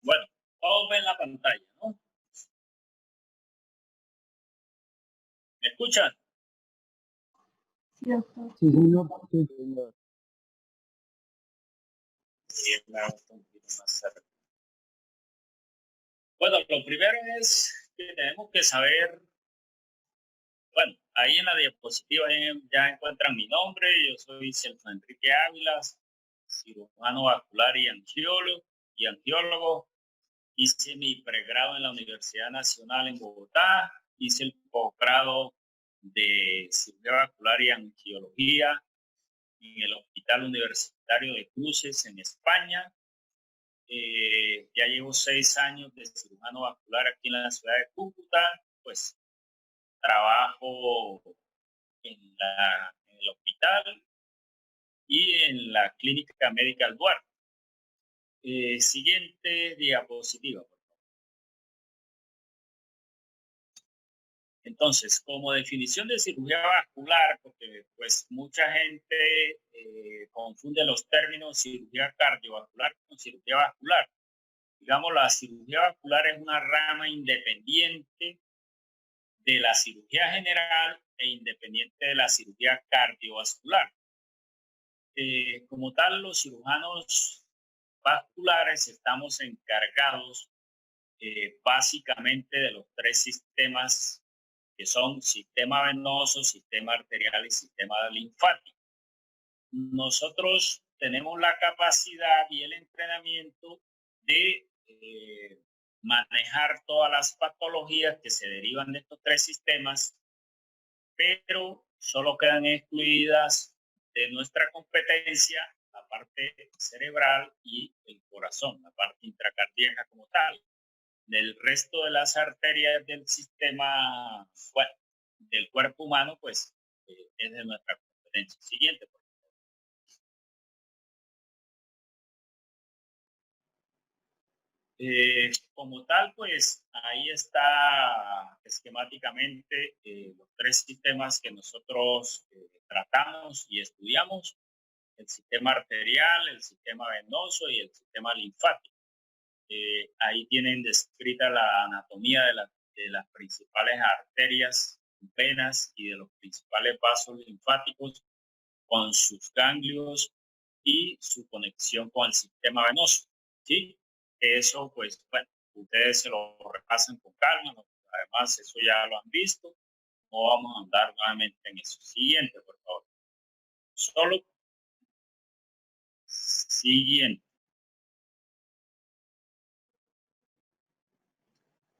Bueno, todos ven la pantalla, ¿no? ¿Me escuchan? Sí, doctor. Sí, señor. Sí, señor. Sí, me hago un poquito más cerca. Bueno, lo primero es que tenemos que saber, bueno, ahí en la diapositiva ya encuentran mi nombre. Yo soy Celso Enrique Ávila, cirujano vascular y angiólogo. Hice mi pregrado en la Universidad Nacional en Bogotá. Hice el posgrado de cirugía vascular y angiología en el Hospital Universitario de Cruces en España. Ya llevo 6 años de cirujano vascular aquí en la ciudad de Cúcuta. Pues trabajo en el hospital y en la clínica médica Duarte. Siguiente diapositiva, por favor. Entonces, como definición de cirugía vascular, porque pues mucha gente confunde los términos cirugía cardiovascular con cirugía vascular. Digamos, la cirugía vascular es una rama independiente de la cirugía general e independiente de la cirugía cardiovascular. Como tal, los cirujanos vasculares estamos encargados básicamente de los 3 sistemas que son sistema venoso, sistema arterial y sistema linfático. Nosotros tenemos la capacidad y el entrenamiento de manejar todas las patologías que se derivan de estos 3 sistemas, pero solo quedan excluidas de nuestra competencia la parte cerebral y el corazón, la parte intracardíaca como tal. Del resto de las arterias del sistema, bueno, del cuerpo humano, pues es de nuestra competencia. Siguiente, por favor. Como tal, pues ahí está esquemáticamente los 3 sistemas que nosotros tratamos y estudiamos: el sistema arterial, el sistema venoso y el sistema linfático. Ahí tienen descrita la anatomía de las principales arterias, venas y de los principales vasos linfáticos con sus ganglios y su conexión con el sistema venoso, ¿sí? Eso, pues, bueno, ustedes se lo repasan con calma, ¿no? Además, eso ya lo han visto. No vamos a andar nuevamente en eso. Siguiente, por favor. Siguiente.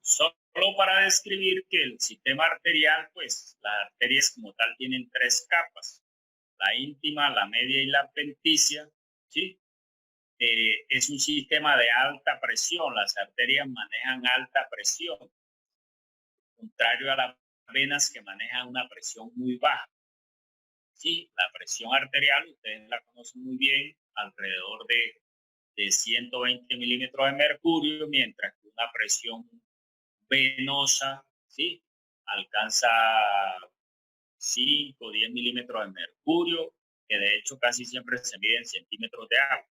Solo para describir que el sistema arterial, pues las arterias como tal tienen 3 capas: la íntima, la media y la adventicia, ¿sí? Es un sistema de alta presión. Las arterias manejan alta presión, contrario a las venas que manejan una presión muy baja. Sí, la presión arterial, ustedes la conocen muy bien, alrededor de 120 milímetros de mercurio, mientras que una presión venosa, ¿sí?, alcanza 5 o 10 milímetros de mercurio, que de hecho casi siempre se mide en centímetros de agua.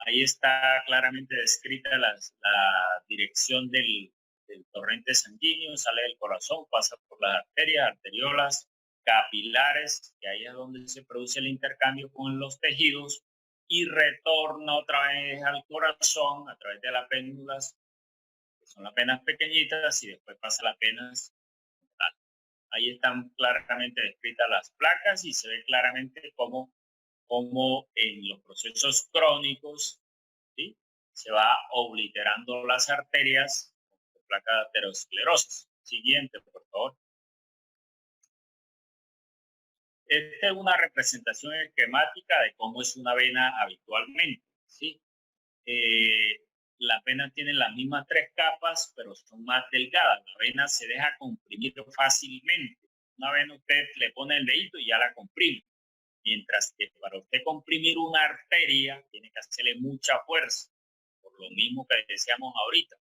Ahí está claramente descrita la dirección del torrente sanguíneo. Sale del corazón, pasa por las arterias, arteriolas, capilares, que ahí es donde se produce el intercambio con los tejidos, y retorna otra vez al corazón a través de las vénulas, que son las venas pequeñitas, y después pasa las venas. Ahí están claramente descritas las placas y se ve claramente cómo en los procesos crónicos, ¿sí?, se va obliterando las arterias con placa de aterosclerosis. Siguiente, por favor. Esta es una representación esquemática de cómo es una vena habitualmente, ¿sí? Las venas tienen las mismas 3 capas, pero son más delgadas. La vena se deja comprimir fácilmente. Una vena usted le pone el dedito y ya la comprime. Mientras que para usted comprimir una arteria, tiene que hacerle mucha fuerza. Por lo mismo que decíamos ahorita,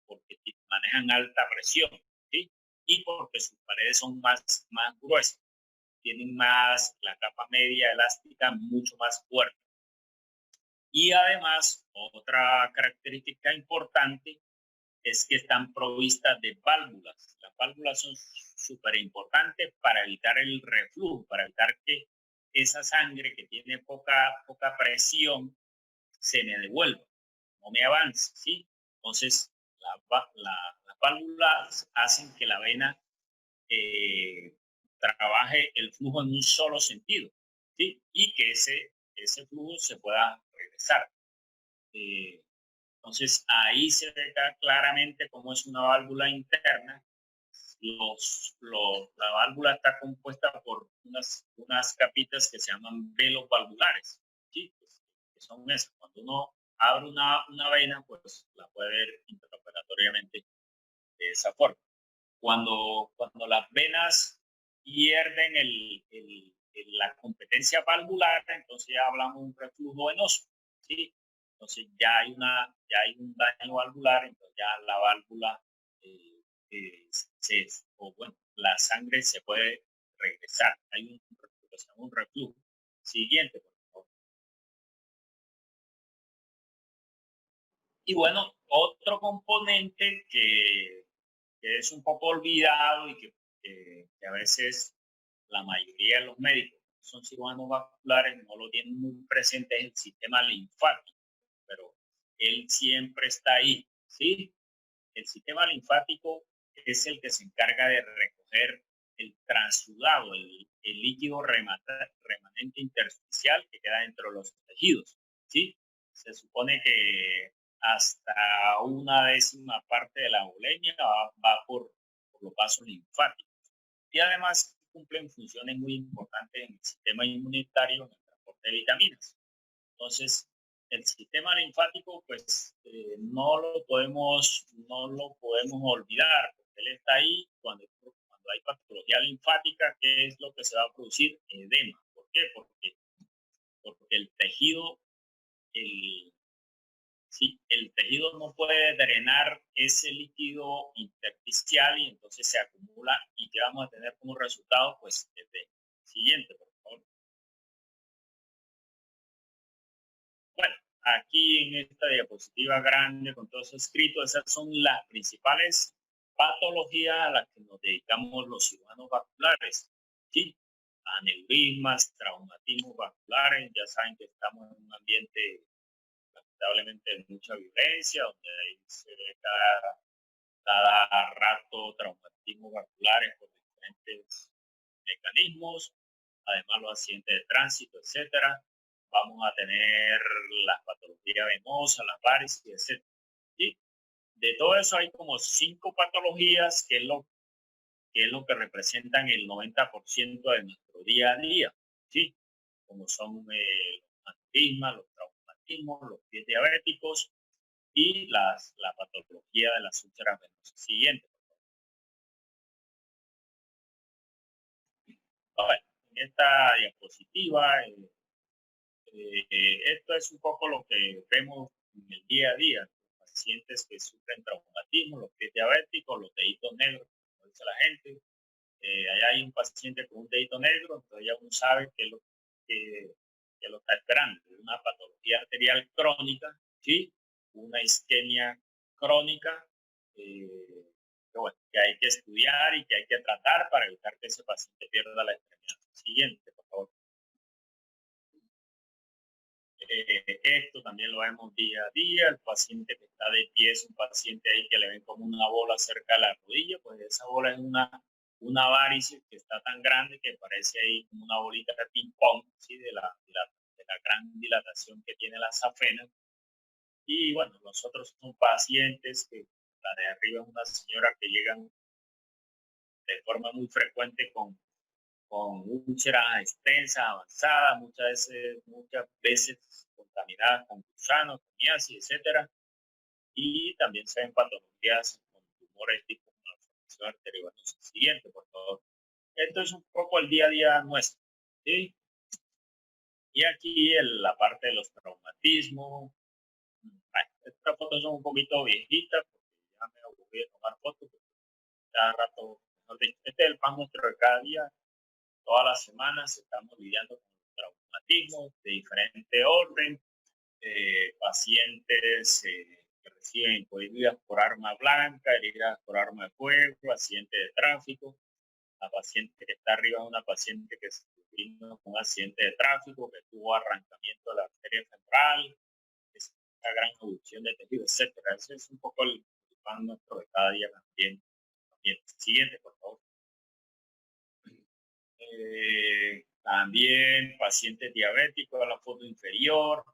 porque manejan alta presión, ¿sí? Y porque sus paredes son más gruesas. Tienen más, la capa media elástica mucho más fuerte. Y además, otra característica importante es que están provistas de válvulas. Las válvulas son súper importantes para evitar el reflujo, para evitar que esa sangre que tiene poca presión se me devuelva, no me avance, ¿sí? Entonces, las válvulas hacen que la vena eh, trabaje el flujo en un solo sentido, ¿sí? Y que ese flujo se pueda regresar. Eh, entonces, ahí se ve claramente cómo es una válvula interna. La válvula está compuesta por unas capitas que se llaman velos valvulares, ¿sí? Pues, que son esas. Cuando uno abre una vena, pues la puede ver intraoperatoriamente de esa forma. Cuando las venas pierden la competencia valvular, entonces ya hablamos de un reflujo venoso, ¿sí? Entonces ya hay un daño valvular, entonces ya la válvula, la sangre se puede regresar. Hay un reflujo. Siguiente, por favor. Y bueno, otro componente que es un poco olvidado y que a veces la mayoría de los médicos que son cirujanos vasculares no lo tienen muy presente, es el sistema linfático, pero él siempre está ahí, ¿sí? El sistema linfático es el que se encarga de recoger el transudado, el líquido remanente intersticial que queda dentro de los tejidos, ¿sí? Se supone que hasta una décima parte de la bulimia va por los vasos linfáticos. Y además cumplen funciones muy importantes en el sistema inmunitario, en el transporte de vitaminas. Entonces, el sistema linfático, pues no lo podemos olvidar, porque él está ahí cuando hay patología linfática. ¿Qué es lo que se va a producir? Edema. ¿Por qué? Porque el tejido, el, sí, el tejido no puede drenar ese líquido intersticial y entonces se acumula. ¿Y qué vamos a tener como resultado? Pues este siguiente, por favor. Bueno, aquí en esta diapositiva grande con todo eso escrito, esas son las principales patologías a las que nos dedicamos los cirujanos vasculares. ¿Sí? Aneurismas, traumatismos vasculares, ya saben que estamos en un ambiente lamentablemente de mucha violencia, donde ahí se ve cada rato traumatismos vasculares por diferentes mecanismos, además los accidentes de tránsito, etcétera. Vamos a tener las patologías venosas, las varices, etcétera. ¿Sí? De todo eso hay como 5 patologías que es lo que representan el 90% de nuestro día a día, ¿sí? Como son los aneurismas, los traumatismos, los pies diabéticos y la patología de las úlceras venosas. Siguiente. Bueno, en esta diapositiva, esto es un poco lo que vemos en el día a día. Los pacientes que sufren traumatismo, los pies diabéticos, los deditos negros, como dice la gente. Allá hay un paciente con un dedito negro, entonces ya uno sabe que lo está esperando. Una patología arterial crónica, ¿sí? Una isquemia crónica, que hay que estudiar y que hay que tratar para evitar que ese paciente pierda la extremidad. Siguiente, por favor. Esto también lo vemos día a día. El paciente que está de pie es un paciente ahí que le ven como una bola cerca de la rodilla, pues esa bola es una varice que está tan grande que parece ahí como una bolita de ping-pong, ¿sí? de la gran dilatación que tiene la safena. Y bueno, los otros son pacientes que la de arriba es una señora que llegan de forma muy frecuente con úlceras extensas, avanzadas, muchas veces contaminadas con gusanos, miasis, etcétera. Y también se ven patologías con tumores tipo malformación arteriovenosa. Siguiente, por favor. Esto es un poco el día a día nuestro, ¿sí? Y aquí la parte de los traumatismos. Bueno, estas fotos son un poquito viejitas porque ya me aburrí de tomar fotos. Cada rato, este es el pan nuestro de cada día. Todas las semanas estamos lidiando con traumatismos de diferente orden. pacientes que reciben heridas por arma blanca, heridas por arma de fuego, accidente de tráfico. La paciente que está arriba es una paciente que se vino con un accidente de tráfico, que tuvo arrancamiento de la arteria central, esa gran reducción de tejido, etcétera. Ese es un poco el pan nuestro de cada día también. Siguiente, por favor. También pacientes diabéticos, la foto inferior,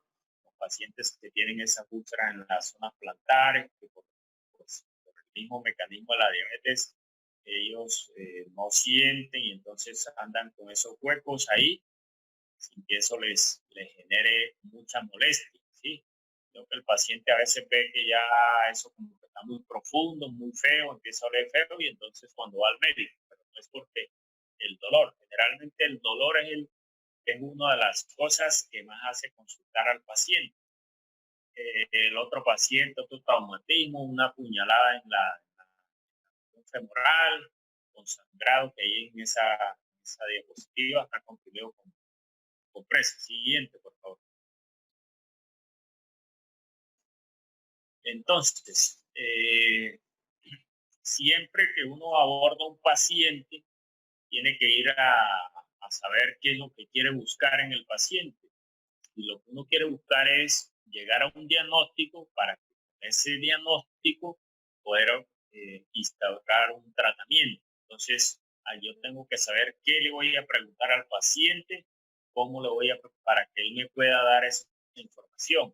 los pacientes que tienen esa úlceras en las zonas plantares, que por el mismo mecanismo de la diabetes, ellos no sienten y entonces andan con esos huecos ahí, sin que eso les genere mucha molestia, ¿sí? Creo que el paciente a veces ve que ya eso como que está muy profundo, muy feo, empieza a oler feo y entonces cuando va al médico, pero no es porque el dolor, generalmente el dolor es una de las cosas que más hace consultar al paciente. El otro paciente, otro traumatismo, una puñalada en la femoral, con sangrado que hay en esa diapositiva, está comprimido con presa. Siguiente, por favor. Entonces, siempre que uno aborda un paciente, tiene que ir a saber qué es lo que quiere buscar en el paciente. Y lo que uno quiere buscar es llegar a un diagnóstico para que ese diagnóstico poder instaurar un tratamiento. Entonces, yo tengo que saber qué le voy a preguntar al paciente, cómo le voy a para que él me pueda dar esa información.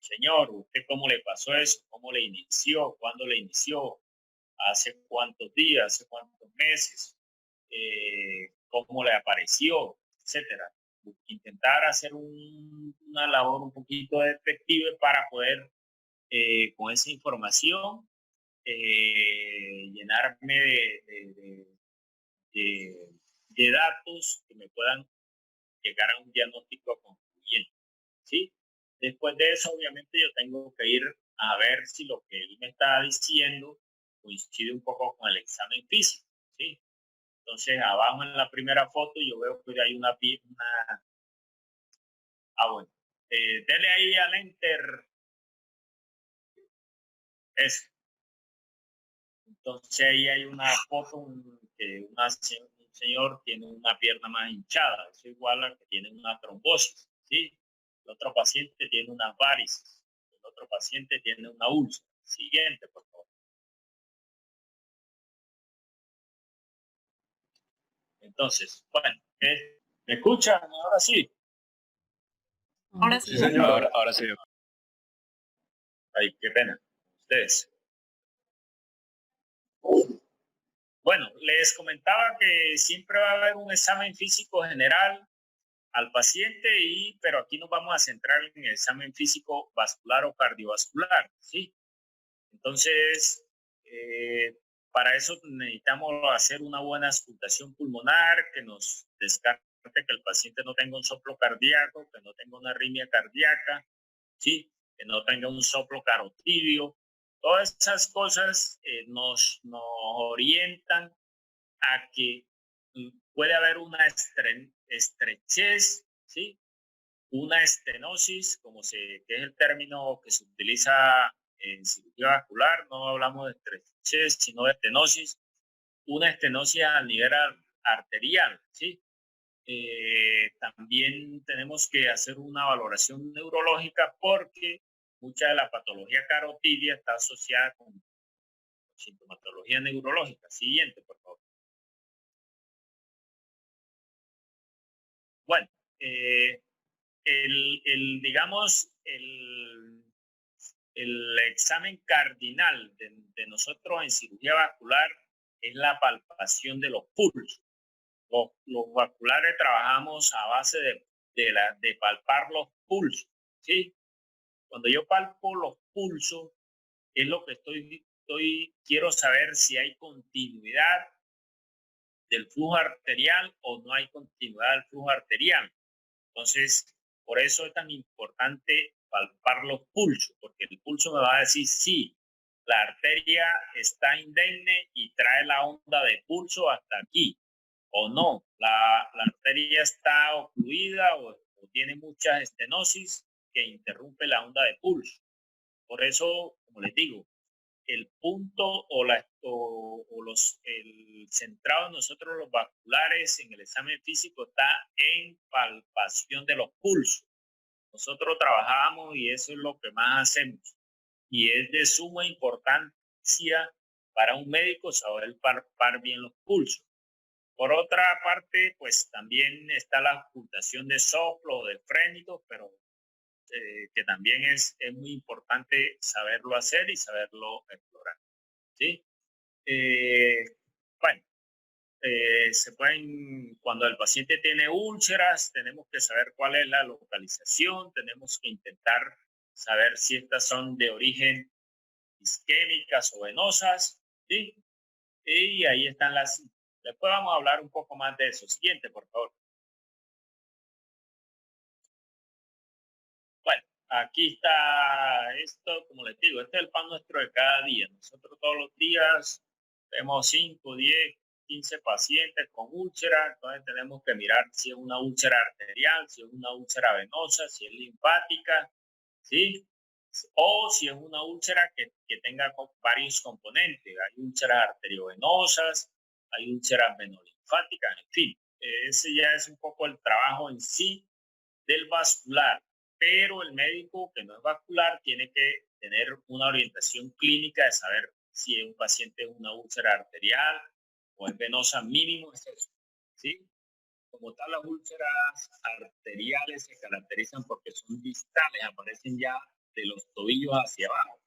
Señor, ¿usted cómo le pasó eso? ¿Cómo le inició? ¿Cuándo le inició? ¿Hace cuántos días? ¿Hace cuántos meses? ¿Cómo le apareció? Etcétera. Intentar hacer una labor un poquito detective para poder, con esa información, llenarme de datos que me puedan llegar a un diagnóstico concluyente, ¿sí? Después de eso, obviamente, yo tengo que ir a ver si lo que él me está diciendo coincide un poco con el examen físico, ¿sí? Entonces, abajo en la primera foto yo veo que hay una bueno. Dele ahí al enter. Eso. Entonces ahí hay una foto que un señor tiene una pierna más hinchada. Eso igual a que tiene una trombosis, ¿sí? El otro paciente tiene unas varices. El otro paciente tiene una úlcera. Siguiente, por favor. Entonces, bueno, ¿me escuchan? Ahora sí. Ahora sí. Sí, señor. Ahora sí. Ay, qué pena. Ustedes. Bueno, les comentaba que siempre va a haber un examen físico general al paciente, pero aquí nos vamos a centrar en el examen físico vascular o cardiovascular, ¿sí? Entonces, para eso necesitamos hacer una buena auscultación pulmonar que nos descarte que el paciente no tenga un soplo cardíaco, que no tenga una arritmia cardíaca, ¿sí? Que no tenga un soplo carotidio. Todas esas cosas nos orientan a que puede haber una estrechez, ¿sí? Una estenosis, que es el término que se utiliza en cirugía vascular. No hablamos de estrechez, sino de estenosis. Una estenosis a nivel arterial, ¿sí? También tenemos que hacer una valoración neurológica porque mucha de la patología carotidia está asociada con sintomatología neurológica. Siguiente, por favor. Bueno, digamos, el examen cardinal de nosotros en cirugía vascular es la palpación de los pulsos. Los vasculares trabajamos a base de palpar los pulsos, ¿sí? Cuando yo palpo los pulsos, es lo que quiero saber si hay continuidad del flujo arterial o no hay continuidad del flujo arterial. Entonces, por eso es tan importante palpar los pulsos, porque el pulso me va a decir si la arteria está indemne y trae la onda de pulso hasta aquí, o no, la arteria está ocluida o tiene mucha estenosis que interrumpe la onda de pulso. Por eso, como les digo, el punto el centrado de nosotros los vasculares en el examen físico está en palpación de los pulsos. Nosotros trabajamos y eso es lo que más hacemos. Y es de suma importancia para un médico saber palpar bien los pulsos. Por otra parte, pues también está la ocultación de soplo o de frénitos, pero que también es muy importante saberlo hacer y saberlo explorar. ¿Sí? Bueno, cuando el paciente tiene úlceras, tenemos que saber cuál es la localización, tenemos que intentar saber si estas son de origen isquémicas o venosas, ¿sí? Y ahí están las... Después vamos a hablar un poco más de eso. Siguiente, por favor. Bueno, aquí está esto, como les digo, este es el pan nuestro de cada día. Nosotros todos los días vemos 5, 10, 15 pacientes con úlcera, entonces tenemos que mirar si es una úlcera arterial, si es una úlcera venosa, si es linfática, ¿sí? O si es una úlcera que tenga varios componentes. Hay úlceras arteriovenosas, hay úlceras venolinfáticas, en fin. Ese ya es un poco el trabajo en sí del vascular, pero el médico que no es vascular tiene que tener una orientación clínica de saber si un paciente es una úlcera arterial o es venosa, mínimo es eso, ¿sí? Como tal, las úlceras arteriales se caracterizan porque son distales, aparecen ya de los tobillos hacia abajo.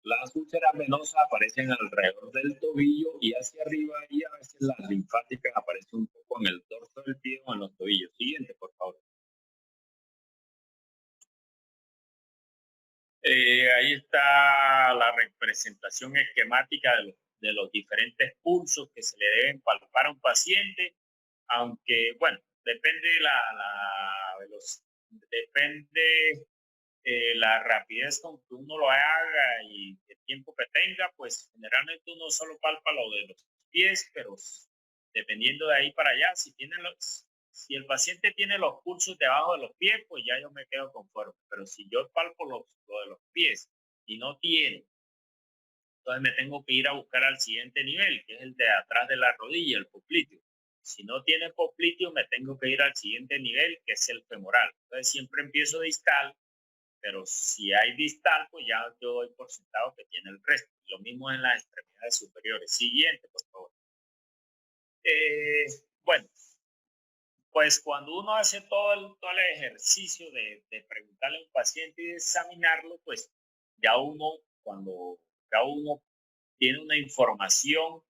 Las úlceras venosas aparecen alrededor del tobillo y hacia arriba, y a veces las linfáticas aparecen un poco en el dorso del pie o en los tobillos. Siguiente, por favor. Ahí está la representación esquemática de los diferentes pulsos que se le deben palpar a un paciente, aunque, bueno, depende depende la rapidez con que uno lo haga y el tiempo que tenga, pues generalmente uno solo palpa lo de los pies, pero dependiendo de ahí para allá, si el paciente tiene los pulsos debajo de los pies, pues ya yo me quedo conforme. Pero si yo palpo lo de los pies y no tiene, entonces me tengo que ir a buscar al siguiente nivel, que es el de atrás de la rodilla, el popliteo. Si no tiene popliteo, me tengo que ir al siguiente nivel, que es el femoral. Entonces siempre empiezo distal, pero si hay distal, pues ya yo doy por sentado que tiene el resto. Lo mismo en las extremidades superiores. Siguiente, por favor. Bueno, pues cuando uno hace todo el ejercicio de preguntarle a un paciente y de examinarlo, pues cuando ya uno tiene una información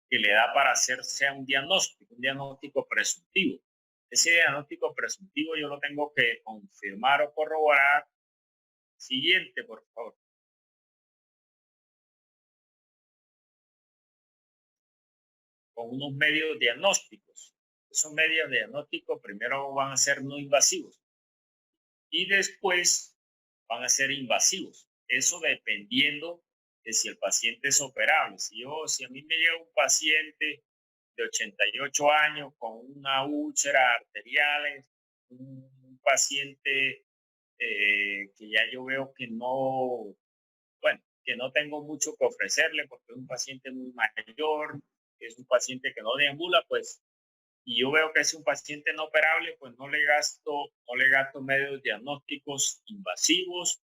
que le da para hacerse un diagnóstico presuntivo. Ese diagnóstico presuntivo yo lo tengo que confirmar o corroborar. Siguiente, por favor. Con unos medios diagnósticos. Esos medios diagnósticos primero van a ser no invasivos y después van a ser invasivos. Eso dependiendo de si el paciente es operable. Si a mí me llega un paciente de 88 años con una úlcera arterial, un paciente que ya yo veo que no, bueno, que no tengo mucho que ofrecerle porque es un paciente muy mayor, es un paciente que no deambula, pues, y yo veo que es un paciente no operable, pues no le gasto medios diagnósticos invasivos.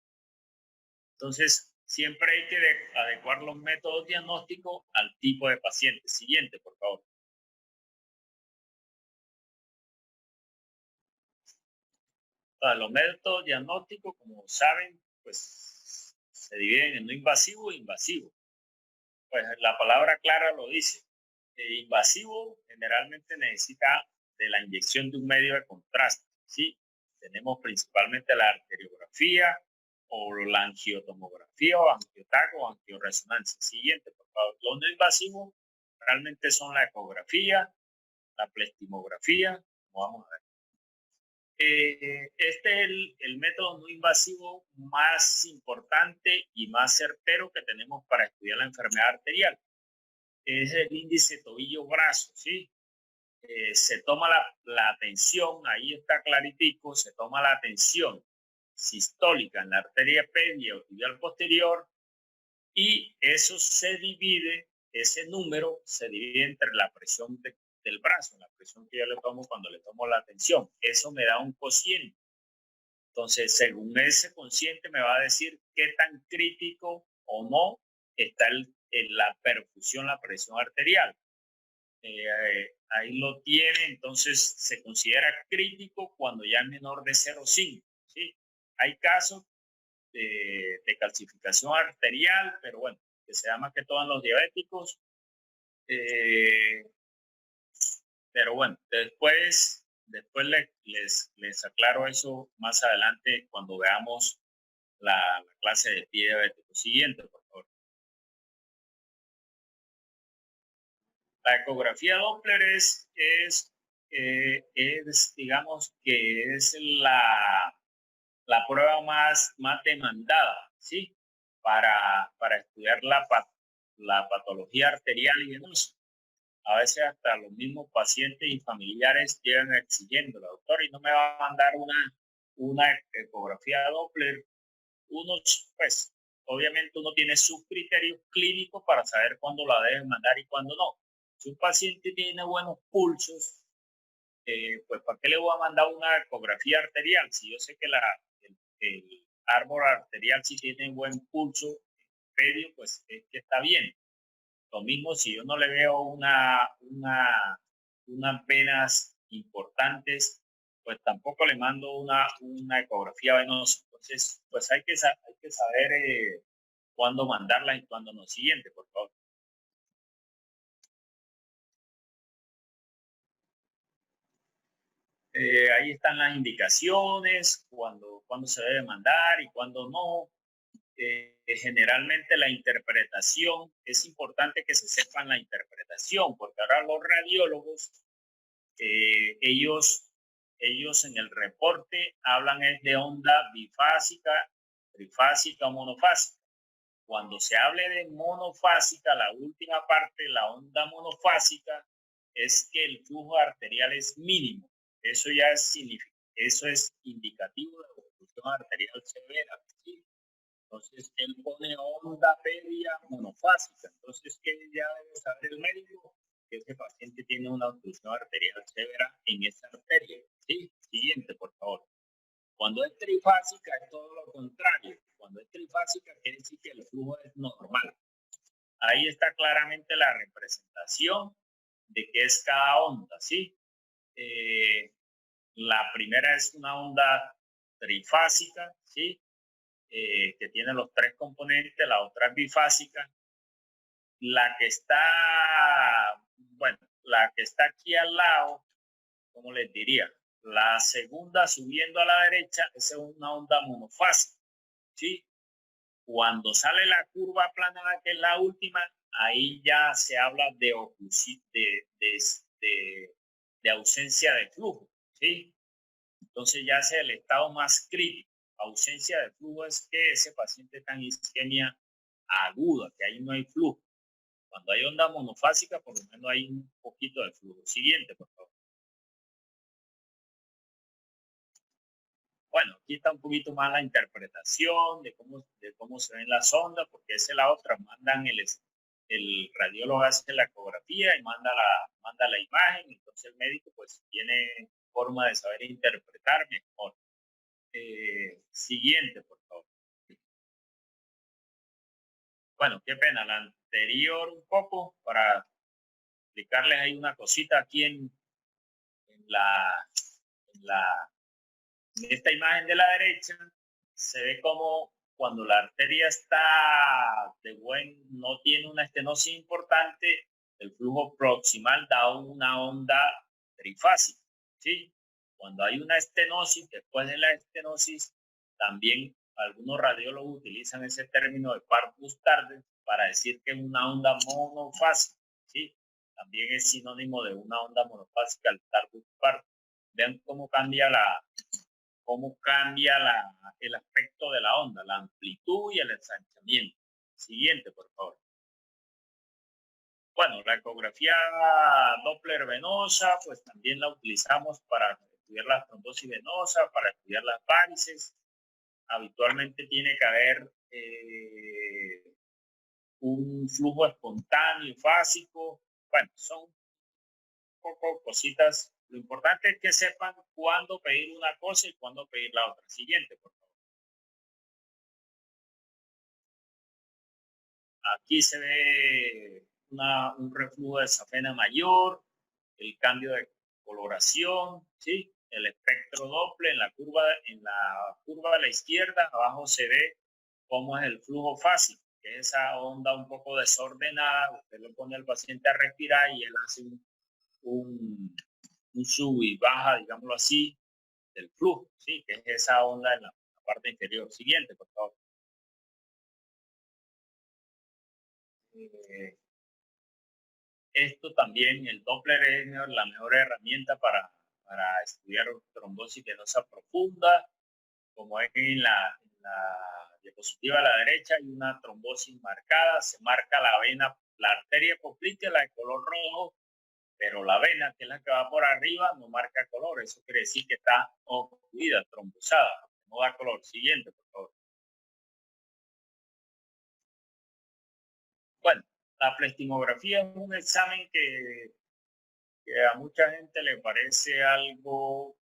Entonces, siempre hay que adecuar los métodos diagnósticos al tipo de paciente. Siguiente, por favor. Los métodos diagnósticos, como saben, pues se dividen en no invasivo e invasivo. Pues la palabra clara lo dice. Invasivo generalmente necesita de la inyección de un medio de contraste, ¿sí? Tenemos principalmente la arteriografía o la angiotomografía o angiotaco o angioresonancia. Siguiente, por favor. Los no invasivos realmente son la ecografía, la plastimografía, como vamos a ver. Este es el método no invasivo más importante y más certero que tenemos para estudiar la enfermedad arterial. Es el índice tobillo-brazo, ¿sí? Se toma la tensión, ahí está claritico, se toma la tensión. sistólica en la arteria pedia o tibial posterior, y eso se divide, ese número se divide entre la presión del brazo, la presión que yo le tomo cuando le tomo la tensión. Eso me da un cociente. Entonces, según ese cociente me va a decir qué tan crítico o no está la perfusión, la presión arterial. Ahí lo tiene, entonces se considera crítico cuando ya es menor de 0,5. ¿Sí? Hay casos de calcificación arterial, pero bueno, que se da más que todo en los diabéticos. Pero bueno, después les aclaro eso más adelante cuando veamos la clase de pie diabético. Siguiente, por favor. La ecografía Doppler digamos que es la prueba más demandada, ¿sí? Para estudiar la patología arterial y venosa. A veces hasta los mismos pacientes y familiares llegan exigiéndola, doctor, y no me va a mandar una ecografía Doppler. Pues, obviamente uno tiene sus criterios clínicos para saber cuándo la deben mandar y cuándo no. Si un paciente tiene buenos pulsos, pues ¿para qué le voy a mandar una ecografía arterial? Si yo sé que el árbol arterial sí tiene buen pulso medio, pues es que está bien. Lo mismo si yo no le veo unas venas importantes, pues tampoco le mando una ecografía venosa. Entonces, pues hay que saber cuándo mandarla y cuándo no. Siguiente, por favor. Ahí están las indicaciones, cuándo se debe mandar y cuándo no. Generalmente la interpretación, es importante que se sepan la interpretación, porque ahora los radiólogos, ellos en el reporte hablan de onda bifásica, trifásica o monofásica. Cuando se hable de monofásica, la última parte, la onda monofásica, es que el flujo arterial es mínimo. Eso ya eso es indicativo de obstrucción arterial severa. ¿Sí? Entonces, él pone onda pedia monofásica. Entonces, ¿qué ya debe saber el médico? Que ese paciente tiene una obstrucción arterial severa en esa arteria. ¿Sí? Siguiente, por favor. Cuando es trifásica es todo lo contrario. Cuando es trifásica quiere decir que el flujo es normal. Ahí está claramente la representación de qué es cada onda, ¿sí? La primera es una onda trifásica, ¿sí? Que tiene los tres componentes, la otra es bifásica. La que está aquí al lado, ¿cómo les diría? La segunda subiendo a la derecha, esa es una onda monofásica, ¿sí? Cuando sale la curva aplanada, que es la última, ahí ya se habla de ausencia de flujo, ¿sí? Entonces ya es el estado más crítico. Ausencia de flujo es que ese paciente está en isquemia aguda, que ahí no hay flujo. Cuando hay onda monofásica, por lo menos hay un poquito de flujo. Siguiente, por favor. Bueno, aquí está un poquito más la interpretación de cómo se ven las ondas, porque esa es la otra. El radiólogo hace la ecografía y manda la imagen, entonces el médico pues tiene forma de saber interpretar mejor. Siguiente, por favor. Bueno, qué pena, la anterior un poco para explicarles ahí una cosita aquí en esta imagen de la derecha. Se ve como cuando la arteria no tiene una estenosis importante, el flujo proximal da una onda trifásica, ¿sí? Cuando hay una estenosis, después de la estenosis, también algunos radiólogos utilizan ese término de Parvus Tardes para decir que es una onda monofásica, ¿sí? También es sinónimo de una onda monofásica el Parvus Tardes. Vean cómo cambia el aspecto de la onda, la amplitud y el ensanchamiento. Siguiente, por favor. Bueno, la ecografía Doppler venosa, pues también la utilizamos para estudiar la trombosis venosa, para estudiar las varices. habitualmente tiene que haber un flujo espontáneo, básico. Bueno, son un poco cositas. Lo importante es que sepan cuándo pedir una cosa y cuándo pedir la otra. Siguiente, por favor. Aquí se ve un reflujo de safena mayor, el cambio de coloración, ¿sí? El espectro Doppler en la curva de la izquierda, abajo se ve cómo es el flujo fásico, que es esa onda un poco desordenada. Usted lo pone al paciente a respirar y él hace un sub y baja, digámoslo así, del flujo, ¿sí? Que es esa onda en la parte inferior. Siguiente, por favor. Esto también, el Doppler es la mejor herramienta para estudiar trombosis venosa profunda. Como es en la diapositiva a la derecha, hay una trombosis marcada, se marca la vena, la arteria poplitea, la de color rojo, pero la vena, que es la que va por arriba, no marca color. Eso quiere decir que está obstruida, trombosada, no da color. Siguiente, por favor. Bueno, la plastimografía es un examen que a mucha gente le parece algo,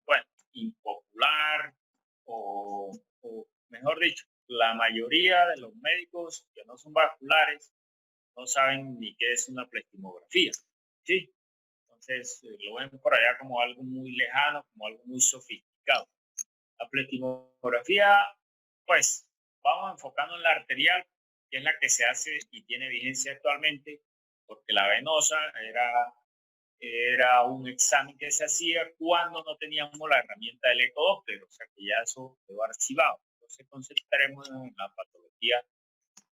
bueno, impopular o mejor dicho, la mayoría de los médicos que no son vasculares no saben ni qué es una plastimografía, ¿sí? Entonces lo ven por allá como algo muy lejano, como algo muy sofisticado. La plastimografía, pues, vamos enfocando en la arterial, que es la que se hace y tiene vigencia actualmente, porque la venosa era un examen que se hacía cuando no teníamos la herramienta del ecodoppler, o sea que ya eso quedó archivado. Entonces concentraremos en la patología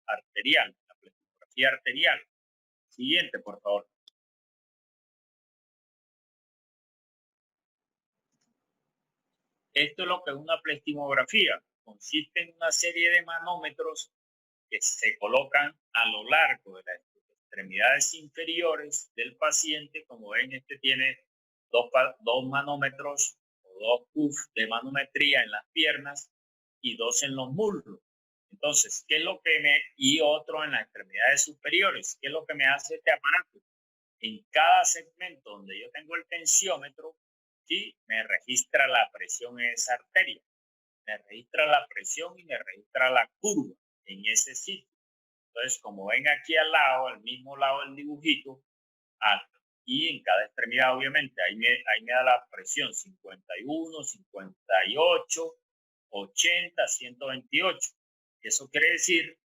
arterial, la plastimografía arterial. Siguiente, por favor. Esto es lo que es una plastimografía. Consiste en una serie de manómetros que se colocan a lo largo de las extremidades inferiores del paciente. Como ven, este tiene dos manómetros o dos puffs de manometría en las piernas y dos en los muslos. Entonces, ¿qué es lo que y otro en las extremidades superiores? ¿Qué es lo que me hace este aparato? En cada segmento donde yo tengo el tensiómetro, ¿sí? Me registra la presión en esa arteria, me registra la presión y me registra la curva en ese sitio. Entonces, como ven aquí al lado, al mismo lado del dibujito, y en cada extremidad, obviamente, ahí me da la presión 51, 58, 80, 128. Eso quiere decir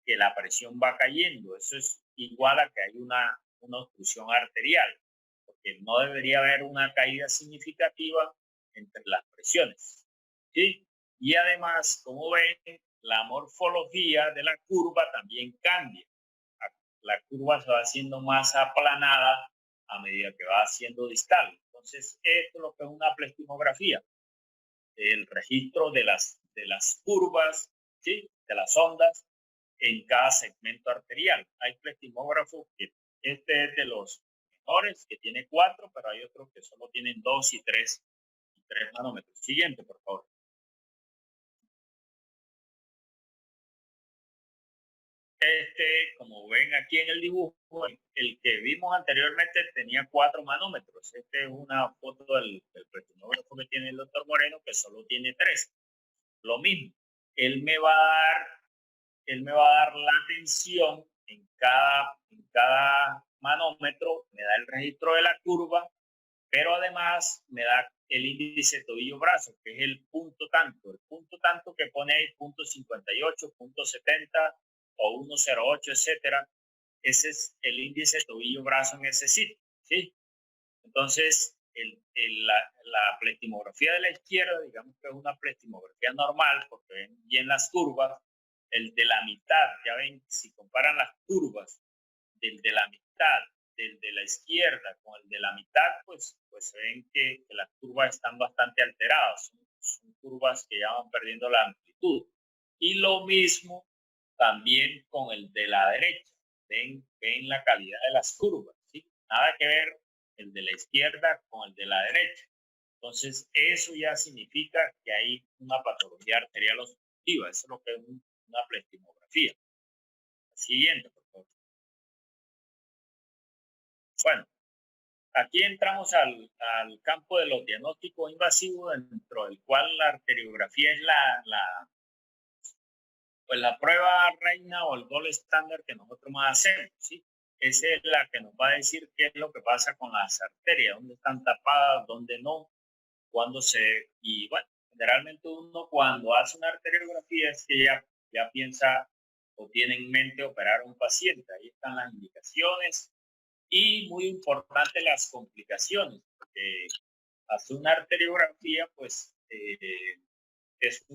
que la presión va cayendo. Eso es igual a que hay una obstrucción arterial, porque no debería haber una caída significativa entre las presiones, ¿sí? Y además, como ven, la morfología de la curva también cambia. La curva se va haciendo más aplanada a medida que va haciendo distal. Entonces, esto es lo que es una plastimografía, el registro de las curvas, ¿sí? De las ondas en cada segmento arterial. Hay plastimógrafos que este es de los mejores, que tiene 4, pero hay otros que solo tienen 2 y 3 manómetros. Siguiente, por favor. Como ven aquí en el dibujo, el que vimos anteriormente tenía 4 manómetros. Este es una foto del plastimógrafo que tiene el doctor Moreno, que solo tiene 3. Lo mismo, él me va a dar la tensión en cada manómetro, me da el registro de la curva, pero además me da el índice tobillo-brazo, que es el punto tanto que pone ahí punto 58, punto 70 o 108, etcétera. Ese es el índice tobillo-brazo en ese sitio, ¿sí? Entonces, la plastimografía de la izquierda, digamos que es una plastimografía normal, porque ven bien las curvas. El de la mitad, ya ven, si comparan las curvas del de la mitad, del de la izquierda con el de la mitad, pues ven que las curvas están bastante alteradas. Son curvas que ya van perdiendo la amplitud. Y lo mismo también con el de la derecha. Ven la calidad de las curvas, ¿sí? Nada que ver el de la izquierda con el de la derecha. Entonces, eso ya significa que hay una patología arterial obstructiva. Eso es lo que es una pleximografía. Siguiente, por favor. Bueno, aquí entramos al campo de los diagnósticos invasivos, dentro del cual la arteriografía es pues la prueba reina o el gold estándar que nosotros más hacemos, ¿sí? Esa es la que nos va a decir qué es lo que pasa con las arterias, dónde están tapadas, dónde no, cuándo se... Y bueno, generalmente uno cuando hace una arteriografía es que ya piensa o tiene en mente operar a un paciente. Ahí están las indicaciones y muy importante las complicaciones, porque hacer una arteriografía pues es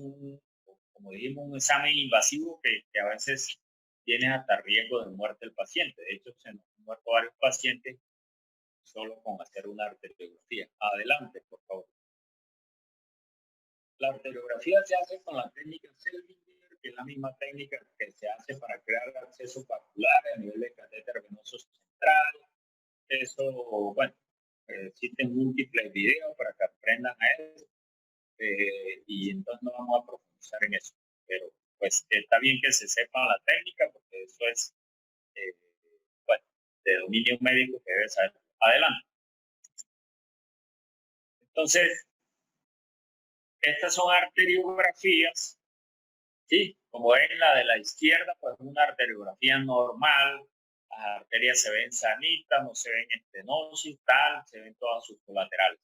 como dijimos, un examen invasivo que a veces tiene hasta riesgo de muerte del paciente. De hecho, se nos han muerto varios pacientes solo con hacer una arteriografía. Adelante, por favor. La arteriografía se hace con la técnica Seldinger, que es la misma técnica que se hace para crear acceso vascular a nivel de catéter venoso central. Eso, bueno, existen múltiples videos para que aprendan a eso. Y entonces no vamos a profundizar en eso. Pero pues está bien que se sepa la técnica porque eso es, eh, bueno, de dominio médico que debe saber. Adelante. Entonces, estas son arteriografías, ¿sí? Como es la de la izquierda, pues una arteriografía normal. Las arterias se ven sanitas, no se ven estenosis, tal, se ven todas sus colaterales.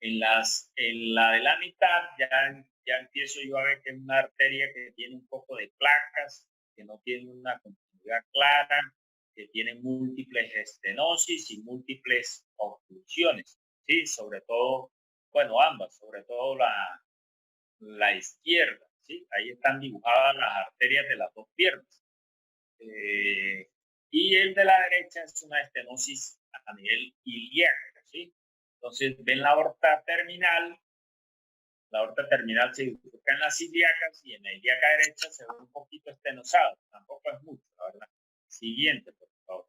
En la de la mitad ya empiezo yo a ver que es una arteria que tiene un poco de placas, que no tiene una continuidad clara, que tiene múltiples estenosis y múltiples obstrucciones, ¿sí? Sobre todo, bueno, ambas, sobre todo la izquierda, ¿sí? Ahí están dibujadas las arterias de las dos piernas. Y el de la derecha es una estenosis a nivel ilíaco, ¿sí? Entonces, ven la aorta terminal se ubica en las ilíacas y en la ilíaca derecha se ve un poquito estenosado, tampoco es mucho, la verdad. Siguiente, por favor.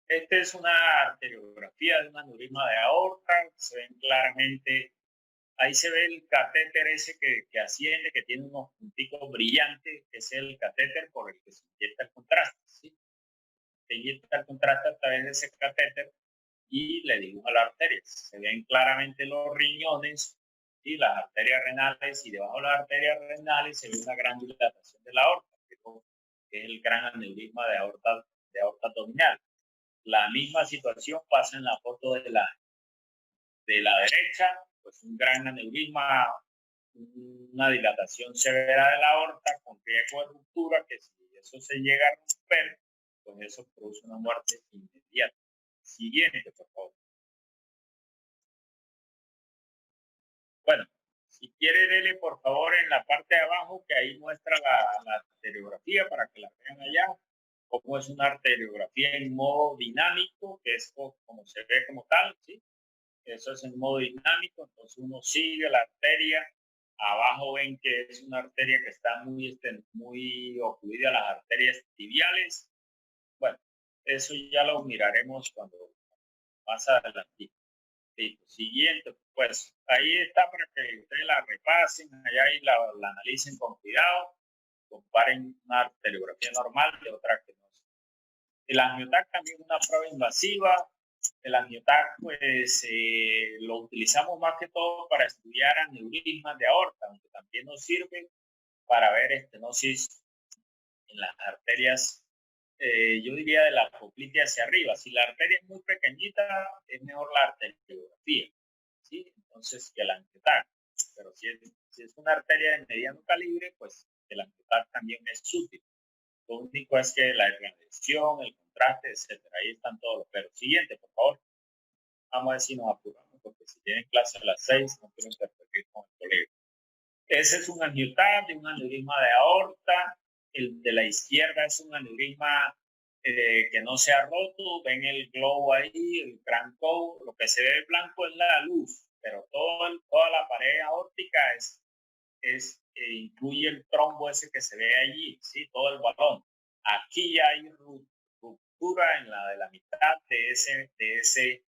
Esta es una arteriografía de un aneurisma de aorta, se ven claramente, ahí se ve el catéter ese que asciende, que tiene unos punticos brillantes, que es el catéter por el que se inyecta el contraste, ¿sí? Se inyecta el contraste a través de ese catéter y le dibuja la arteria. Se ven claramente los riñones y las arterias renales, y debajo de las arterias renales se ve una gran dilatación de la aorta, que es el gran aneurisma de aorta abdominal. La misma situación pasa en la foto de la derecha, pues un gran aneurisma, una dilatación severa de la aorta con riesgo de ruptura, que si eso se llega a romper, pues eso produce una muerte inmediata. Siguiente, por favor. Bueno, si quiere, dele por favor en la parte de abajo, que ahí muestra la arteriografía para que la vean allá, cómo es una arteriografía en modo dinámico, que es como se ve como tal, ¿sí? Eso es en modo dinámico, entonces uno sigue la arteria. Abajo ven que es una arteria que está muy ocluida a las arterias tibiales. Bueno, eso ya lo miraremos cuando más adelante. Sí, siguiente, pues ahí está para que ustedes la repasen allá y la analicen con cuidado, comparen una arteriografía normal de otra que no. El angiotac también es una prueba invasiva. El angiotac pues lo utilizamos más que todo para estudiar aneurismas de aorta, aunque también nos sirve para ver estenosis en las arterias, yo diría de la poplitea hacia arriba. Si la arteria es muy pequeñita, es mejor la arteriografía, ¿sí? Entonces, que el angiotac. Pero si es una arteria de mediano calibre, pues el angiotac también es útil. Lo único es que la irradiación, el contraste, etcétera. Ahí están todos. Pero siguiente, por favor. Vamos a ver si nos apuramos, porque si tienen clase a las 6, no quiero interferir con el colega. Ese es un angiotac de un aneurisma de aorta. El de la izquierda es un aneurisma que no se ha roto. Ven el globo ahí, el gran globo. Lo que se ve blanco es la luz, pero toda la pared aórtica incluye el trombo ese que se ve allí, ¿sí? Todo el balón. Aquí ya hay ruptura en la de la mitad de ese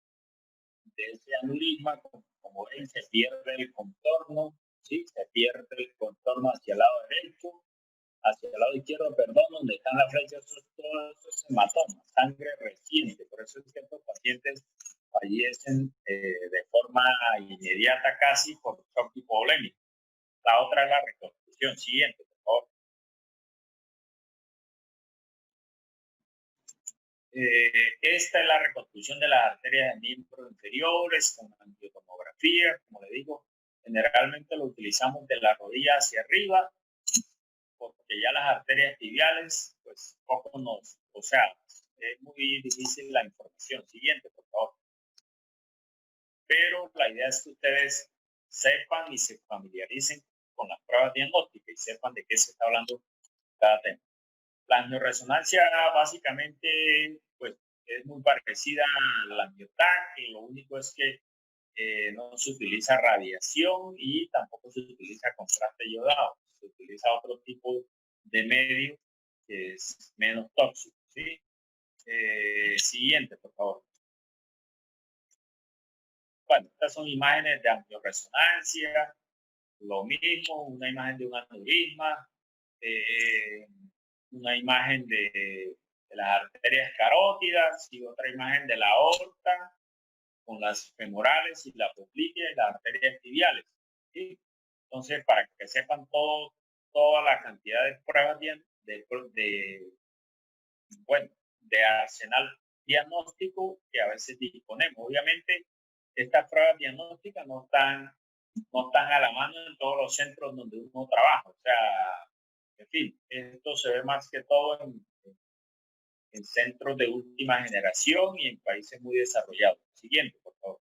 de ese aneurisma, como ven, se pierde el contorno, ¿sí? Se pierde el contorno hacia el lado derecho, hacia el lado izquierdo, perdón, donde están las flechas, todo eso es hematoma, sangre reciente. Por eso es que estos pacientes fallecen de forma inmediata casi por shock hipovolémico. La otra es la reconstrucción. Siguiente, por favor. Esta es la reconstrucción de las arterias de miembros inferiores con angiotomografía, como le digo. Generalmente lo utilizamos de la rodilla hacia arriba, porque ya las arterias tibiales, pues poco o sea, es muy difícil la información. Siguiente, por favor. Pero la idea es que ustedes sepan y se familiaricen con las pruebas diagnósticas y sepan de qué se está hablando cada tema. La angioresonancia básicamente pues, es muy parecida a la angiotac, y lo único es que no se utiliza radiación y tampoco se utiliza contraste iodado. Se utiliza otro tipo de medio que es menos tóxico. ¿Sí? Siguiente, por favor. Bueno, estas son imágenes de angioresonancia, lo mismo, una imagen de un aneurisma, una imagen de las arterias carótidas y otra imagen de la aorta con las femorales y la poplitea y las arterias tibiales. ¿Sí? Entonces, para que sepan toda la cantidad de pruebas bueno, de arsenal diagnóstico que a veces disponemos. Obviamente, estas pruebas diagnósticas no están a la mano en todos los centros donde uno trabaja. O sea, en fin, esto se ve más que todo en centros de última generación y en países muy desarrollados. Siguiente, por favor.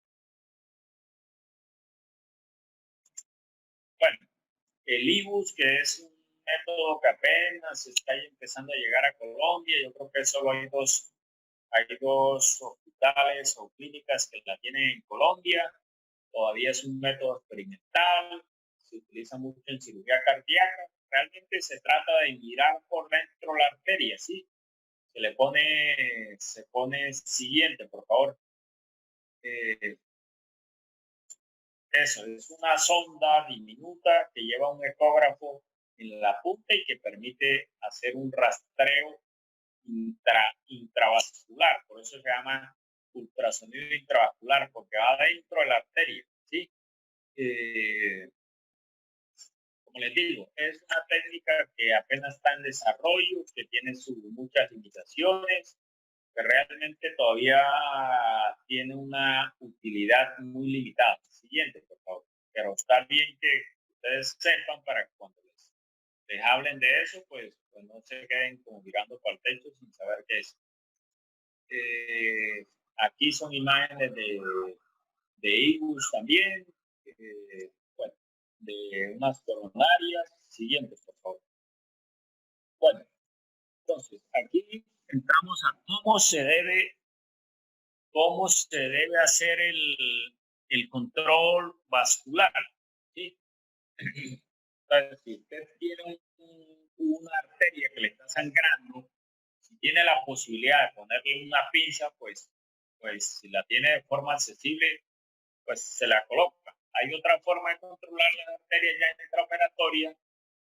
Bueno, el IBUS, que es un método que apenas está empezando a llegar a Colombia, yo creo que solo hay dos hospitales o clínicas que la tienen en Colombia. Todavía es un método experimental, se utiliza mucho en cirugía cardíaca. Realmente se trata de mirar por dentro la arteria, ¿sí? Se pone siguiente, por favor. Eso, es una sonda diminuta que lleva un ecógrafo en la punta y que permite hacer un rastreo intravascular. Por eso se llama ultrasonido intravascular, porque va dentro de la arteria, ¿sí? Como les digo, es una técnica que apenas está en desarrollo, que tiene muchas limitaciones, que realmente todavía tiene una utilidad muy limitada. Siguiente, por favor. Pero está bien que ustedes sepan para que cuando les hablen de eso, pues no se queden como mirando para el techo sin saber qué es. Aquí son imágenes de IBUS también. Bueno, de unas coronarias. Siguiente, por favor. Bueno, entonces, aquí entramos a cómo se debe hacer el control vascular. ¿Sí? Entonces, si usted tiene una arteria que le está sangrando, si tiene la posibilidad de ponerle una pinza, pues si la tiene de forma accesible, pues se la coloca. Hay otra forma de controlar las arterias ya intraoperatoria,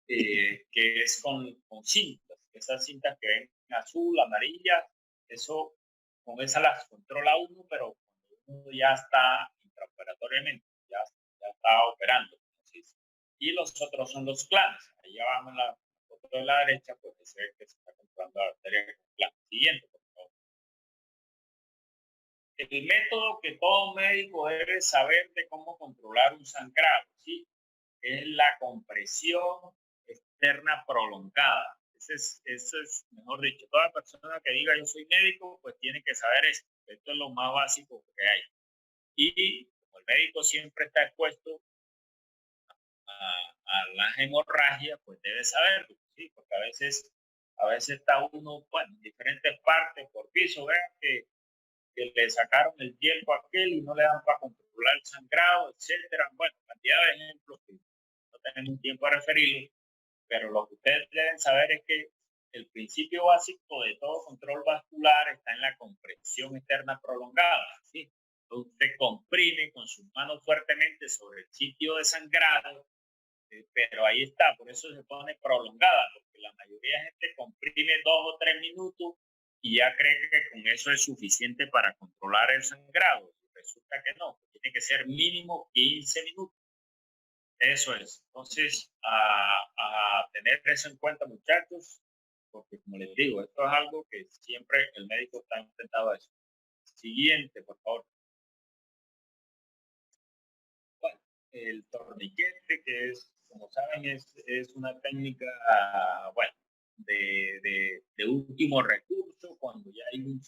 que es con cintas. Esas cintas que ven azul, amarilla, eso, con esas las controla uno, pero cuando uno ya está intraoperatoriamente, ya está operando. Entonces, y los otros son los clanes. Ahí abajo en la foto de la derecha, pues se ve que se está controlando la arteria con plan. Siguiente, por favor. El método que todo médico debe saber de cómo controlar un sangrado, ¿sí? Es la compresión externa prolongada. Eso es, mejor dicho, toda persona que diga yo soy médico, pues tiene que saber esto. Esto es lo más básico que hay. Y como el médico siempre está expuesto a la hemorragia, pues debe saberlo, ¿sí? Porque a veces está uno, bueno, en diferentes partes por piso, vean que le sacaron el tiempo a aquel y no le dan para controlar el sangrado, etcétera. Bueno, cantidad de ejemplos que no tenemos tiempo a referirlos, pero lo que ustedes deben saber es que el principio básico de todo control vascular está en la compresión externa prolongada, ¿sí? Usted comprime con sus manos fuertemente sobre el sitio de sangrado, pero ahí está, por eso se pone prolongada, porque la mayoría de gente comprime 2 o 3 minutos y ya cree que con eso es suficiente para controlar el sangrado. Resulta que no, tiene que ser mínimo 15 minutos. Eso es. Entonces, a tener eso en cuenta, muchachos, porque como les digo, esto es algo que siempre el médico está intentando eso. Siguiente, por favor. Bueno, el torniquete, que es, como saben, es una técnica, bueno, de último recurso cuando ya hay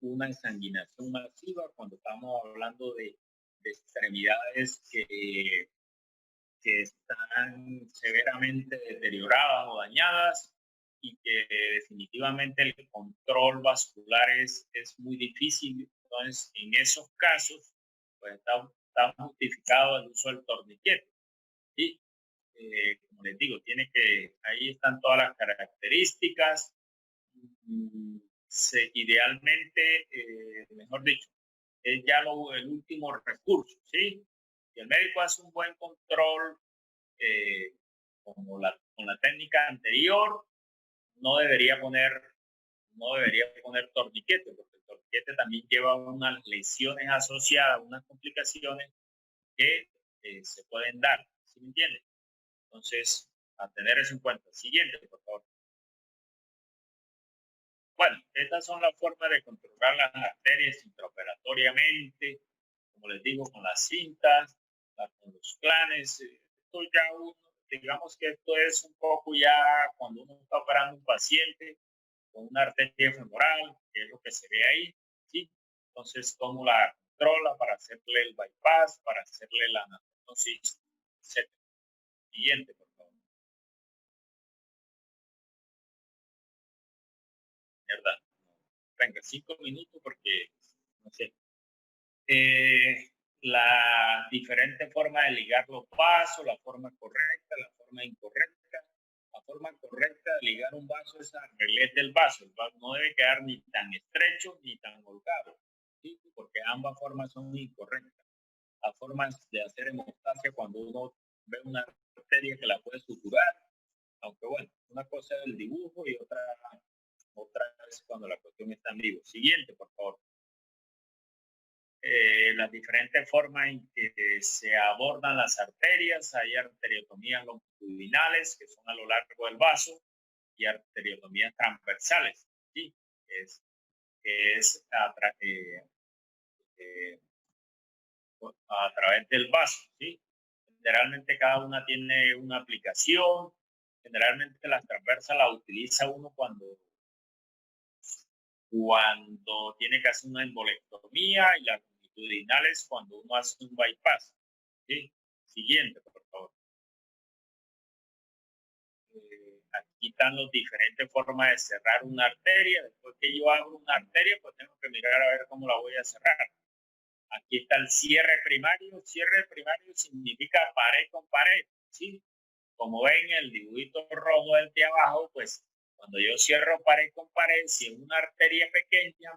una ensanguinación masiva, cuando estamos hablando de extremidades que están severamente deterioradas o dañadas y que definitivamente el control vascular es muy difícil. Entonces, en esos casos, pues está justificado el uso del torniquete. Y, como les digo, ahí están todas las características. Idealmente, mejor dicho, es ya el último recurso, ¿sí? Si el médico hace un buen control eh, con la técnica anterior, no debería poner, no debería poner torniquete, porque el torniquete también lleva unas lesiones asociadas, unas complicaciones que se pueden dar, ¿sí me entiende? Entonces, a tener eso en cuenta. Siguiente, por favor. Bueno, estas son las formas de controlar las arterias intraoperatoriamente, como les digo, con las cintas, con los planes. Esto ya digamos que esto es un poco ya cuando uno está operando un paciente con una arteria femoral, que es lo que se ve ahí, ¿sí? Entonces, cómo la controla para hacerle el bypass, para hacerle la anastomósis, etc. Siguiente, por favor. ¿Verdad? Venga, 5 minutos porque, no sé. La diferente forma de ligar los vasos, la forma correcta, la forma incorrecta. La forma correcta de ligar un vaso es al relés del vaso. El vaso no debe quedar ni tan estrecho ni tan holgado, ¿sí? Porque ambas formas son incorrectas. Las formas de hacer hemostasia cuando uno ve una arteria que la puede suturar, aunque bueno, una cosa es el dibujo y otra es cuando la cuestión está en vivo. Siguiente, por favor. Las diferentes formas en que se abordan las arterias. Hay arteriotomías longitudinales, que son a lo largo del vaso, y arteriotomías transversales, ¿sí? Es eh, a través del vaso, ¿sí? Generalmente cada una tiene una aplicación. Generalmente las transversas las utiliza uno cuando tiene que hacer una embolectomía, y las longitudinales cuando uno hace un bypass. ¿Sí? Siguiente, por favor. Aquí están las diferentes formas de cerrar una arteria. Después que yo abro una arteria, pues tengo que mirar a ver cómo la voy a cerrar. Aquí está el cierre primario. Cierre primario significa pared con pared, ¿sí? Como ven el dibujito rojo del de abajo, pues cuando yo cierro pared con pared, si es una arteria pequeña,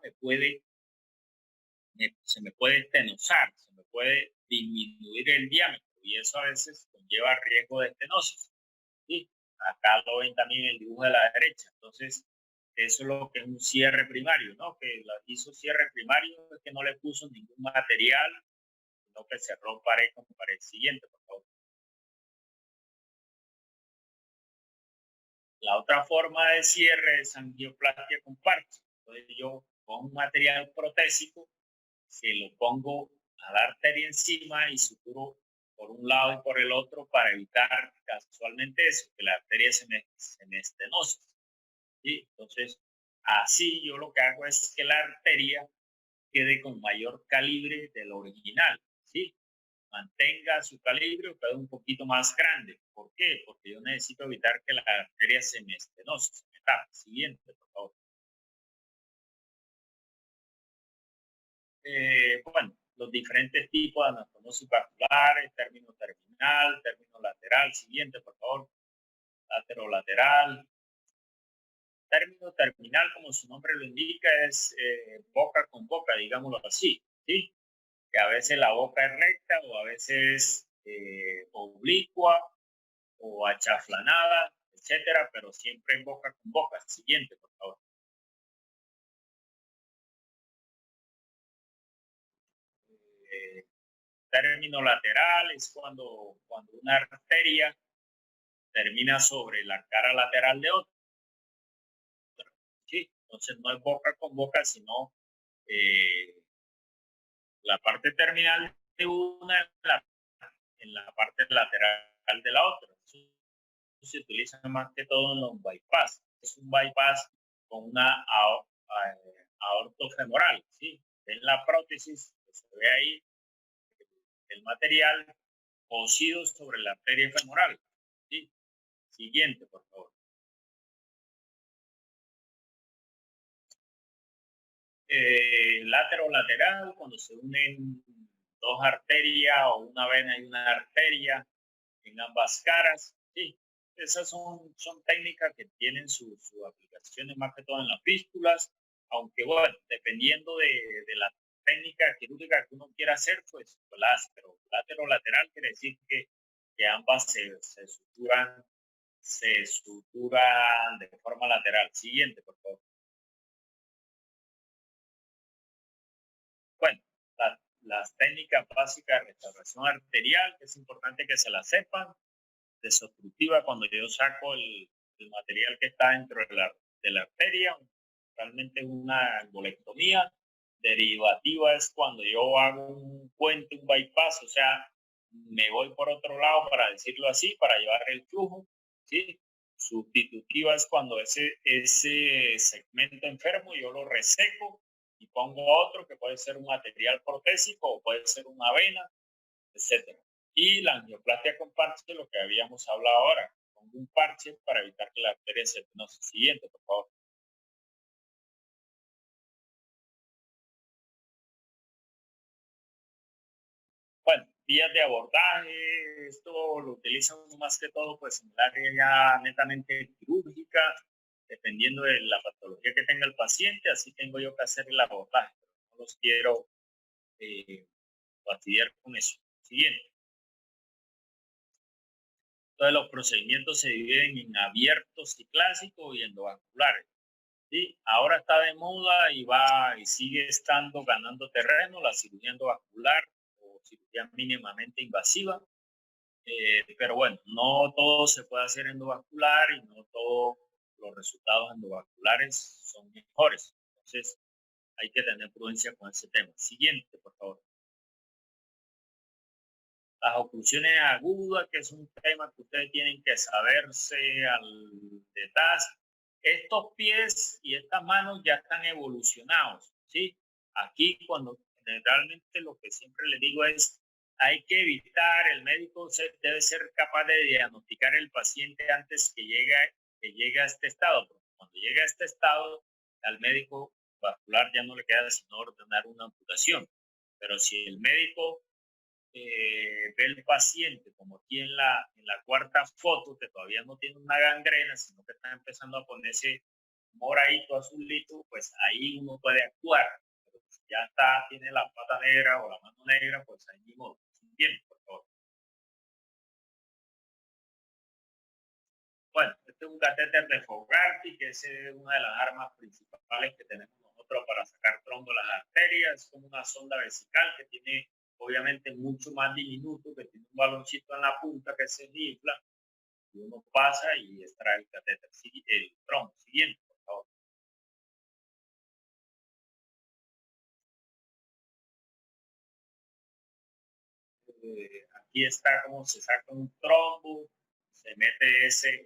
se me puede estenosar, se me puede disminuir el diámetro y eso a veces conlleva riesgo de estenosis. ¿Sí? Acá lo ven también en el dibujo de la derecha. Entonces, eso es lo que es un cierre primario, ¿no? Que hizo cierre primario es que no le puso ningún material, sino que cerró pared con pared. Siguiente, por favor. La otra forma de cierre es angioplastia con parche. Entonces, yo con un material protésico se lo pongo a la arteria encima y suturo por un lado y por el otro para evitar casualmente eso, que la arteria se me estenose. ¿Sí? Entonces, así yo lo que hago es que la arteria quede con mayor calibre del original. ¿Sí? Mantenga su calibre o quede un poquito más grande. ¿Por qué? Porque yo necesito evitar que la arteria se me estenose, se me tape. Siguiente, por favor. Bueno, los diferentes tipos de anastomosis vasculares, término terminal, término lateral. Siguiente, por favor. Laterolateral. Término terminal, como su nombre lo indica, es boca con boca, digámoslo así. ¿Sí? que a veces la boca es recta o a veces oblicua o achaflanada, etcétera, pero siempre en boca con boca. Siguiente, por favor. Eh, Término lateral es cuando una arteria termina sobre la cara lateral de otra. ¿Sí? Entonces no es boca con boca, sino la parte terminal de una en la parte lateral de la otra. Eso se utiliza más que todo en los bypass. Es un bypass con una aortofemoral. ¿Sí? En la prótesis que se ve ahí el material cosido sobre la arteria femoral. ¿Sí? Siguiente, por favor. Lateral, cuando se unen dos arterias o una vena y una arteria en ambas caras. Sí, esas son técnicas que tienen sus aplicaciones más que todo en las fístulas, aunque bueno, dependiendo de la técnica quirúrgica que uno quiera hacer, pues la hace, pero lateral quiere decir que ambas se suturan de forma lateral. Siguiente, por favor. Bueno, las técnicas básicas de restauración arterial, que es importante que se las sepan. Desobstructiva, cuando yo saco el material que está dentro de la arteria, realmente una embolectomía. Derivativa es cuando yo hago un puente, un bypass, o sea, me voy por otro lado, para decirlo así, para llevar el flujo, ¿sí? Sustitutiva es cuando ese segmento enfermo yo lo reseco y pongo otro que puede ser un material protésico o puede ser una vena, etcétera. Y la angioplastia con parche, lo que habíamos hablado ahora, con un parche para evitar que la arteria se venose. Siguiente, por favor. Bueno, vías de abordaje, esto lo utilizan más que todo pues en el área ya netamente quirúrgica, dependiendo de la patología que tenga el paciente, así tengo yo que hacer el abordaje, pero no los quiero fastidiar con eso. Siguiente. Entonces los procedimientos se dividen en abiertos y clásicos y endovasculares. ¿Sí? Ahora está de moda y sigue estando ganando terreno la cirugía endovascular o cirugía mínimamente invasiva. Pero bueno, no todo se puede hacer endovascular y no todos los resultados endovasculares son mejores. Entonces hay que tener prudencia con ese tema. Siguiente, por favor. Las oclusiones agudas, que es un tema que ustedes tienen que saberse al detalle. Estos pies y estas manos ya están evolucionados, ¿sí? Aquí cuando generalmente lo que siempre les digo es, hay que evitar, el médico debe ser capaz de diagnosticar el paciente antes que llegue a este estado, porque cuando llega a este estado, al médico vascular ya no le queda sino ordenar una amputación. Pero si el médico ve el paciente, como aquí en la cuarta foto, que todavía no tiene una gangrena, sino que está empezando a ponerse moradito, azulito, pues ahí uno puede actuar. Pero si ya está, tiene la pata negra o la mano negra, pues ahí mismo, bien, por favor. Bueno, este es un catéter de Fogarty, que es una de las armas principales que tenemos nosotros para sacar trombo a las arterias. Es como una sonda vesical que tiene obviamente mucho más diminuto, que tiene un baloncito en la punta que se infla y uno pasa y extrae el catéter, el trombo. Siguiente, por favor. Aquí está cómo se saca un trombo, se mete ese